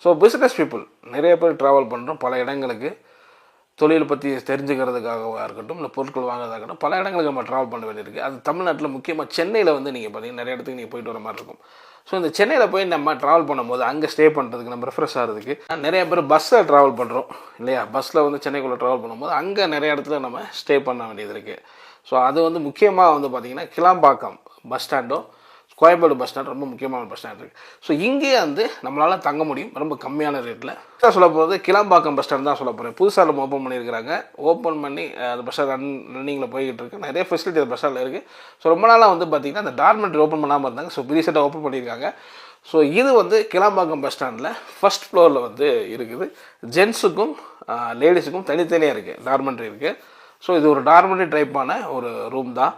So business people நிறைய பேர் travel பண்ணுறோம் பல இடங்களுக்கு, தொழில் பற்றி தெரிஞ்சுக்கிறதுக்காகவாக இருக்கட்டும், இல்லை பொருட்கள் வாங்குறதாக இருக்கட்டும், பல இடங்களுக்கு நம்ம ட்ராவல் பண்ண வேண்டியிருக்கு. அது தமிழ்நாட்டில் முக்கியமாக சென்னையில் வந்து நீங்கள் பார்த்தீங்கன்னா நிறைய இடத்துக்கு நீங்கள் போயிட்டு வர மாதிரி இருக்கும். ஸோ இந்த சென்னையில் போய் நம்ம ட்ராவல் பண்ணும்போது அங்கே ஸ்டே பண்ணுறதுக்கு நம்ம ரெஃப்ரெஷ் ஆகிறதுக்கு நிறைய பேர் பஸ்ஸில் ட்ராவல் பண்ணுறோம் இல்லையா? பஸ்ஸில் வந்து சென்னைக்குள்ளே ட்ராவல் பண்ணும்போது அங்கே நிறைய இடத்துல நம்ம ஸ்டே பண்ண வேண்டியது இருக்குது. ஸோ அது வந்து முக்கியமாக வந்து பார்த்திங்கன்னா கிளாம்பாக்கம் பஸ் ஸ்டாண்டும் கோயம்பேடு பஸ் ஸ்டாண்ட் ரொம்ப முக்கியமான பஸ் ஸ்டாண்ட் இருக்குது. ஸோ இங்கேயே வந்து நம்மளால் தங்க முடியும் ரொம்ப கம்மியான ரேட்டில். சொல்ல போகிறது கிளாம்பாக்கம் பஸ் ஸ்டாண்ட் தான் சொல்ல போகிறேன். புதுசாக நம்ம ஓப்பன் பண்ணியிருக்கிறாங்க. ஓப்பன் பண்ணி அந்த பஸ் ஸ்டாண்ட் ரன்னிங்கில் போய்கிட்டு இருக்கு. நிறைய ஃபெசிலிட்டி அந்த பஸ் ஸ்டாண்டில் இருக்குது. ஸோ ரொம்ப நாளாக வந்து பார்த்திங்கன்னா அந்த டார்மெண்ட்ரி ஓப்பன் பண்ணாமல் இருந்தாங்க. ஸோ ரீசெண்டாக ஓப்பன் பண்ணியிருக்காங்க. ஸோ இது வந்து கிளாம்பாக்கம் பஸ் ஸ்டாண்டில் ஃபஸ்ட் ஃப்ளோரில் வந்து இருக்குது. ஜென்ஸுக்கும் லேடிஸுக்கும் தனித்தனியாக இருக்குது, டார்மெண்ட்ரி இருக்குது. ஸோ இது ஒரு டார்மெண்ட்ரி டைப்பான ஒரு ரூம் தான்.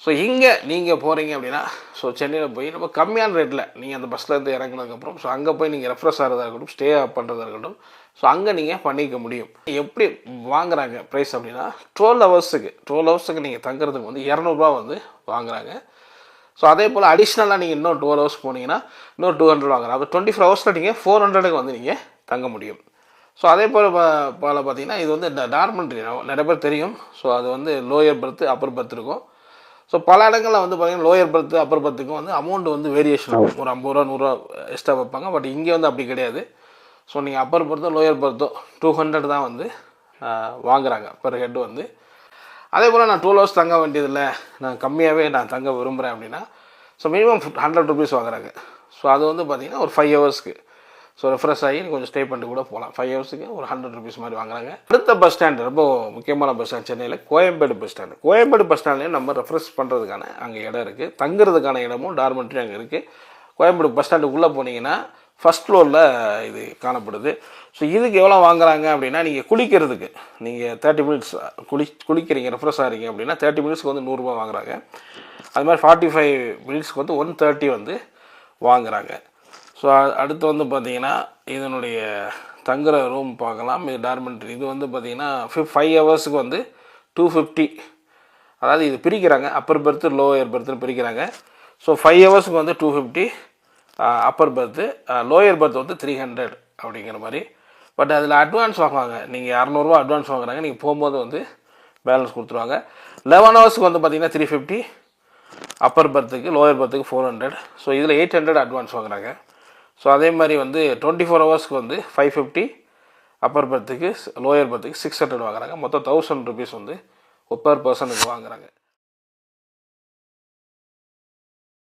ஸோ இங்கே நீங்கள் போகிறீங்க அப்படின்னா ஸோ சென்னையில் போய் நம்ம கம்மியான ரேட்டில் நீங்கள் அந்த பஸ்லேருந்து இறங்கினதுக்கப்புறம் ஸோ அங்கே போய் நீங்கள் ரெஃப்ரெஷ் ஆகிறதா இருக்கட்டும், ஸ்டே பண்ணுறதா இருக்கட்டும், ஸோ அங்கே நீங்கள் பண்ணிக்க முடியும். எப்படி வாங்குறாங்க ப்ரைஸ் அப்படின்னா 12 ஹவர்ஸுக்கு நீங்கள் தங்குறதுக்கு வந்து 200 வந்து வாங்குறாங்க. ஸோ அதே போல் அடிஷ்னலாக நீங்கள் இன்னும் 12 ஹவர்ஸ் போனீங்கன்னா இன்னும் 200 வாங்குறாங்க. அது 24 ஹவர்ஸில் நீங்கள் 400க்கு வந்து நீங்கள் தங்க முடியும். ஸோ அதே போல் பார்த்தீங்கன்னா இது வந்து டார்மெண்ட்ரி நிறைய பேர் தெரியும். ஸோ அது வந்து லோயர் பர்த்து அப்பர் பர்த் இருக்கும். ஸோ பல இடங்களில் வந்து பார்த்திங்கன்னா லோயர் பர்த்து அப்பர் பர்த்துக்கும் வந்து அமௌண்ட் வந்து வேரியேஷன் ஆகும். ஒரு 50 ரூபா 100 ரூபா எக்ஸ்ட்ரா வைப்பாங்க. பட் இங்கே வந்து அப்படி கிடையாது. ஸோ நீங்கள் அப்பர் பர்த்தோ லோயர் பர்த்தோ 200 தான் வந்து வாங்குறாங்க பர் ஹெட் வந்து. அதே போல் நான் 12 ஹவர்ஸ் தங்க வேண்டியதில்லை, நான் கம்மியாகவே நான் தங்க விரும்புகிறேன் அப்படின்னா ஸோ மினிமம் 100 ருபீஸ் வாங்குறாங்க. ஸோ அது வந்து பார்த்திங்கன்னா ஒரு 5 ஹவர்ஸ்க்கு ஸோ ரெஃப்ரெஷ் ஆகி கொஞ்சம் ஸ்டே பண்ணிட்டு கூட போகலாம். 5 ஹவர்ஸுக்கு ஒரு 100 ருபீஸ் மாதிரி வாங்குறாங்க. அடுத்த பஸ் ஸ்டாண்டு ரொம்ப முக்கியமான பஸ் ஸ்டாண்ட் சென்னையில் Koyambedu bus stand. Koyambedu bus ஸ்டாண்ட்லேயும் நம்ம ரெஃப்ரெஷ் பண்ணுறதுக்கான அங்கே இடம் இருக்குது. தங்குறதுக்கான இடமும் டார்மெண்ட்ரி அங்கே இருக்குது. கோயம்பேடு பஸ் ஸ்டாண்டுக்குள்ளே போனீங்கன்னா ஃபஸ்ட் ஃப்ளோரில் இது காணப்படுது. ஸோ இதுக்கு எவ்வளோ வாங்குறாங்க அப்படின்னா நீங்கள் குளிக்கிறதுக்கு நீங்கள் 30 மினிட்ஸ் குளிக்கிறீங்க ரெஃப்ரெஷ் ஆகிறீங்க அப்படின்னா 30 மினிட்ஸ்க்கு வந்து 100 ரூபா வாங்குறாங்க. அது மாதிரி 45 மினிட்ஸ்க்கு வந்து 130 வந்து வாங்குறாங்க. ஸோ அடுத்து வந்து பார்த்திங்கன்னா இதனுடைய தங்குற ரூம் பார்க்கலாம். இது டார்மெண்ட்ரி. இது வந்து பார்த்திங்கன்னா 5 ஹவர்ஸுக்கு வந்து 250. அதாவது இது பிரிக்கிறாங்க, அப்பர் பர்த்து லோயர் பர்த்துன்னு பிரிக்கிறாங்க. ஸோ 5 ஹவர்ஸுக்கு வந்து 250 அப்பர் பர்த்து, லோயர் பர்த் வந்து 300 அப்படிங்கிற மாதிரி. பட் அதில் அட்வான்ஸ் வாங்குவாங்க. நீங்கள் 200 ரூபா அட்வான்ஸ் வாங்குறாங்க. நீங்கள் போகும்போது வந்து பேலன்ஸ் கொடுத்துருவாங்க. 11 ஹவர்ஸுக்கு வந்து பார்த்திங்கன்னா 350 அப்பர் பர்த்துக்கு, லோயர் பர்த்துக்கு 400. ஸோ இதில் 800 அட்வான்ஸ் வாங்குறாங்க. ஸோ அதே மாதிரி வந்து 24 ஹவர்ஸ்க்கு வந்து 550 அப்பர் பர்த்துக்கு, லோயர் பர்த்துக்கு 600 வாங்குறாங்க. மொத்தம் 1000 ருபீஸ் வந்து பர் பர்சனுக்கு வாங்குறாங்க.